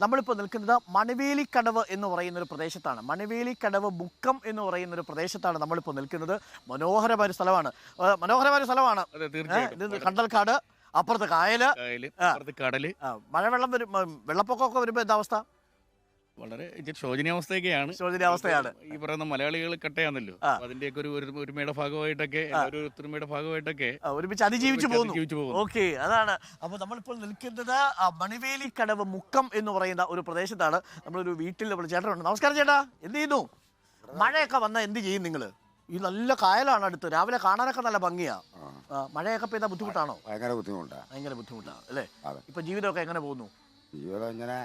നമ്മളിപ്പോൾ നിൽക്കുന്നത് മണവേലിക്കടവ് എന്ന് പറയുന്ന ഒരു പ്രദേശത്താണ്. മണവേലിക്കടവ് മുക്കം എന്ന് പറയുന്ന ഒരു പ്രദേശത്താണ് നമ്മളിപ്പോൾ നിൽക്കുന്നത്. മനോഹരമായ സ്ഥലമാണ്. കണ്ടൽക്കാട്, അപ്പുറത്ത് കായല്, കടല്. മഴവെള്ളം വരും, വെള്ളപ്പൊക്കമൊക്കെ വരുമ്പോൾ എന്താ അവസ്ഥ? വളരെ ശോചനീയാവസ്ഥയൊക്കെയാണ്. ഈ പറയുന്ന മലയാളികൾ കട്ടയാണല്ലോ, അതിന്റെയൊക്കെ ഒരു ഒരുമയുടെ ഭാഗമായിട്ടൊക്കെ ഒരുമിച്ച് അതിജീവിച്ചു പോകുന്നു. ഓക്കെ, അതാണ്. അപ്പോൾ നമ്മളിപ്പോൾ നിൽക്കുന്നത് മണവേലിക്കടവ് മുക്കം എന്ന് പറയുന്ന ഒരു പ്രദേശത്താണ്. നമ്മളൊരു വീട്ടിൽ നമ്മൾ ചേട്ടനുണ്ട്. നമസ്കാരം ചേട്ടാ, എന്ത് ചെയ്യുന്നു? മഴയൊക്കെ വന്നാൽ എന്ത് ചെയ്യും നിങ്ങൾ? ഈ നല്ല കായലാണ് അടുത്ത്, രാവിലെ കാണാനൊക്കെ നല്ല ഭംഗിയാ. മഴയൊക്കെ പെയ്താൽ ബുദ്ധിമുട്ടാണോ? ഭയങ്കര ബുദ്ധിമുട്ടാണ് അല്ലേ? ഇപ്പൊ ജീവിതമൊക്കെ എങ്ങനെ പോകുന്നു? ജീവിതം ഇങ്ങനെ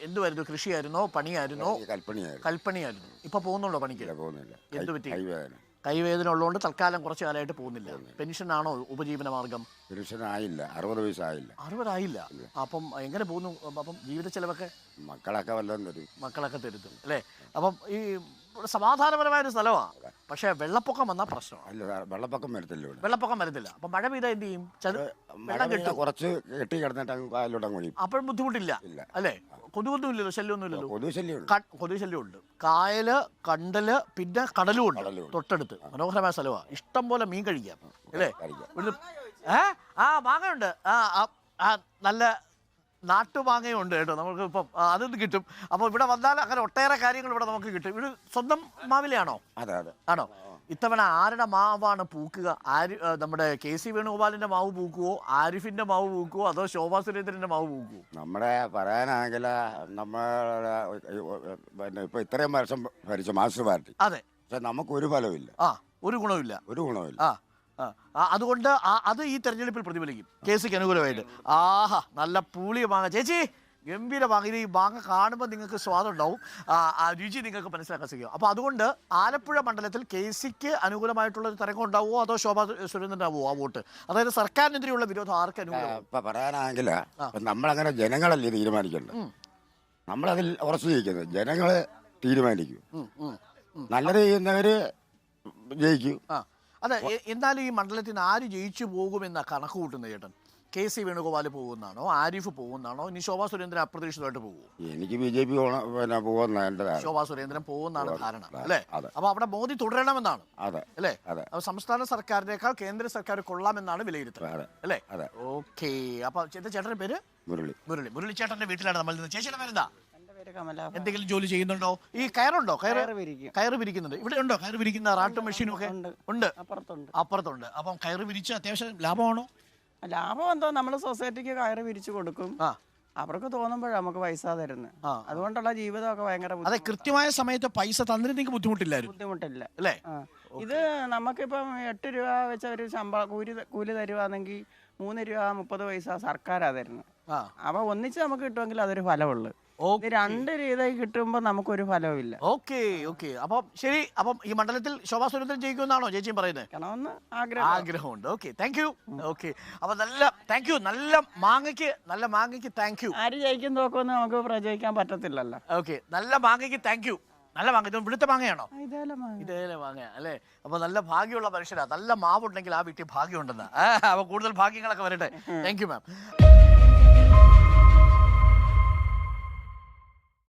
എന്തുവായിരുന്നു? കൃഷിയായിരുന്നോ, പണിയായിരുന്നോ? കൽപ്പണിയായിരുന്നു. ഇപ്പൊ പോകുന്നുണ്ടോ പണിക്ക്? എന്ത് പറ്റി? കൈവേദന ഉള്ളതുകൊണ്ട് തൽക്കാലം കുറച്ചു കാലമായിട്ട് പോകുന്നില്ല. പെൻഷനാണോ ഉപജീവന മാർഗം? പെൻഷൻ ആയില്ല, 60 വയസ്സായില്ല. 60 ആയില്ല. അപ്പം എങ്ങനെ പോകുന്നു? അപ്പം ജീവിത ചെലവൊക്കെ മക്കളൊക്കെ വല്ലതും തരും. മക്കളൊക്കെ തരുത്തും അല്ലേ? അപ്പം ഈ സമാധാനപരമായൊരു സ്ഥലമാണ്. പക്ഷെ വെള്ളപ്പൊക്കം വന്നാൽ പ്രശ്നമാണ്. വെള്ളപ്പൊക്കം വരത്തില്ല. വെള്ളപ്പൊക്കം വരത്തില്ല. അപ്പൊ മഴ പെയ്താൽ എന്ത് ചെയ്യും? കുറച്ച് കെട്ടി കിടന്നിട്ട് കായലോട്ടം കൊഴിയും. അപ്പോഴും ബുദ്ധിമുട്ടില്ല അല്ലേ? കൊതുകൊന്നും ഇല്ലല്ലോ, ശല്യമൊന്നും ഇല്ലല്ലോ. കൊതുക് ശല്യം ഉണ്ട്. കായല്, കണ്ടല്, പിന്നെ കടലും ഉണ്ട് തൊട്ടടുത്ത്. മനോഹരമായ സ്ഥലമാണ്. ഇഷ്ടം പോലെ മീൻ കഴിക്കാം അല്ലേ? മാങ്ങയുണ്ട്. നല്ല നാട്ടുമാങ്ങയുണ്ട് കേട്ടോ. നമുക്ക് ഇപ്പം അതൊന്നും കിട്ടും. അപ്പോൾ ഇവിടെ വന്നാൽ അങ്ങനെ ഒട്ടേറെ കാര്യങ്ങൾ ഇവിടെ നമുക്ക് കിട്ടും. ഇവിടെ സ്വന്തം മാവിലെയാണോ? ആണോ? ഇത്തവണ ആരുടെ മാവാണ് പൂക്കുക? നമ്മുടെ KC വേണുഗോപാലിന്റെ മാവ് പൂക്കുവോ, ആരിഫിന്റെ മാവ് പൂക്കുവോ, അതോ ശോഭാ സുരേന്ദ്രന്റെ മാവ് പൂക്കുവോ? നമ്മുടെ പറയാനാണെങ്കിൽ ഇപ്പൊ ഇത്രയും വർഷം ഭരിച്ച മാസ്റ്റർ പാർട്ടി. അതെ, പക്ഷെ നമുക്ക് ഒരു ഫലമില്ല. ഒരു ഗുണമില്ല. അതുകൊണ്ട് അത് ഈ തെരഞ്ഞെടുപ്പിൽ പ്രതിഫലിക്കും KCക്ക് അനുകൂലമായിട്ട്. ആഹാ, നല്ല പൂളിയ മാങ്ങ ചേച്ചി, ഗംഭീര മാങ്ങ. ഇത് ഈ മാങ്ങ കാണുമ്പോൾ നിങ്ങൾക്ക് സ്വാദം ഉണ്ടാവും, ആ രുചി നിങ്ങൾക്ക് മനസ്സിലാക്കാൻ സാധിക്കും. അപ്പോൾ അതുകൊണ്ട് ആലപ്പുഴ മണ്ഡലത്തിൽ KCക്ക് അനുകൂലമായിട്ടുള്ള ഒരു തരംഗം ഉണ്ടാവുമോ, അതോ ശോഭാ സുരേന്ദ്രനാവോ ആ വോട്ട്? അതായത് സർക്കാരിനെതിരെയുള്ള വിരോധം ആർക്ക് അനുകൂലം? ഇപ്പൊ പറയാനാണെങ്കിൽ നമ്മളങ്ങനെ ജനങ്ങളല്ലേ തീരുമാനിക്കേണ്ടത്. നമ്മളതിൽ ഉറച്ചു ജയിക്കുന്നത്. ജനങ്ങള് തീരുമാനിക്കും. നല്ലത് ചെയ്യുന്നവര് ജയിക്കും. അതെ. എന്നാലും ഈ മണ്ഡലത്തിൽ നിന്ന് ആര് ജയിച്ചു പോകുമെന്ന കണക്ക് കൂട്ടുന്നത് ചേട്ടൻ? KC വേണുഗോപാൽ പോകുന്നതാണോ, ആരിഫ് പോകുന്നതാണോ, ഇനി ശോഭാ സുരേന്ദ്രൻ അപ്രതീക്ഷിതമായിട്ട് പോകുമോ? എനിക്ക് BJP ശോഭാ സുരേന്ദ്രൻ പോകുന്നതാണ് ധാരണ അല്ലേ? അപ്പൊ അവിടെ മോദി തുടരണമെന്നാണ് അല്ലേ? അപ്പൊ സംസ്ഥാന സർക്കാരിനേക്കാൾ കേന്ദ്ര സർക്കാർ കൊള്ളാമെന്നാണ് വിലയിരുത്തൽ അല്ലേ? ഓക്കെ. അപ്പൊ ചേട്ടന്റെ പേര് മുരളി ചേട്ടന്റെ വീട്ടിലാണ് നമ്മൾ നിന്ന്. ചേച്ചിയുടെ പേരെന്താ? എന്തെങ്കിലും ജോലി ചെയ്യുന്നുണ്ടോ? ഈ കയറുണ്ടോ? കയറ് വിരിക്കുന്നുണ്ട്. ഇവിടെ ഉണ്ടോ കയറ് വിരിക്കുന്ന റാട്ട് മെഷീനും ഒക്കെ? ഉണ്ട്, അപ്പുറത്തുണ്ട്. അപ്പം കയറ് വിരിച്ച് അത്യാവശ്യം ലാഭമാണോ? ലാഭം എന്തോ, നമ്മള് സൊസൈറ്റിക്ക് കയറ് വിരിച്ചു കൊടുക്കും. അവർക്ക് തോന്നുമ്പോഴാണ് നമുക്ക് പൈസ തരുന്നത്. അതുകൊണ്ടുള്ള ജീവിതമൊക്കെ ഭയങ്കര. അതെ, കൃത്യമായ സമയത്ത് പൈസ തന്നിരുന്നെങ്കിൽ ബുദ്ധിമുട്ടില്ല അല്ലേ? ഇത് നമുക്കിപ്പം 8 രൂപ വെച്ച ഒരു ശമ്പളം കൂലി തരുവാണെങ്കിൽ 3 രൂപ 30 പൈസ സർക്കാരാ തരുന്നത്. അപ്പൊ ഒന്നിച്ച് നമുക്ക് കിട്ടുമെങ്കിൽ അതൊരു ഫലമുള്ളു. 2 രീതി കിട്ടുമ്പോ നമുക്കൊരു ഫലവും ഇല്ല. ഓക്കെ. അപ്പം ശരി. അപ്പം ഈ മണ്ഡലത്തിൽ ശോഭാ സുരേന്ദ്രൻ ജയിക്കുമെന്നാണോ ചേച്ചിയും പറയുന്നത്? ആഗ്രഹമുണ്ട്. Okay, thank you. ഓക്കെ, അപ്പൊ നല്ല മാങ്ങയ്ക്ക് താങ്ക് യു. ആര് ജയിക്കും നോക്കുമെന്ന് നമുക്ക് പ്രചോദിക്കാൻ പറ്റത്തില്ലല്ലോ. ഓക്കെ, നല്ല മാങ്ങയ്ക്ക് താങ്ക് യു. നല്ല മാങ്ങ. ഇത് ഇവിടുത്തെ മാങ്ങയാണോ? ഇതേലെ മാങ്ങ അല്ലേ? അപ്പൊ നല്ല ഭാഗ്യമുള്ള മനുഷ്യരാ. നല്ല മാവുണ്ടെങ്കിൽ ആ വീട്ടിൽ ഭാഗ്യം ഉണ്ടെന്ന്. അപ്പൊ കൂടുതൽ ഭാഗ്യങ്ങളൊക്കെ വരട്ടെ. Thank you ma'am.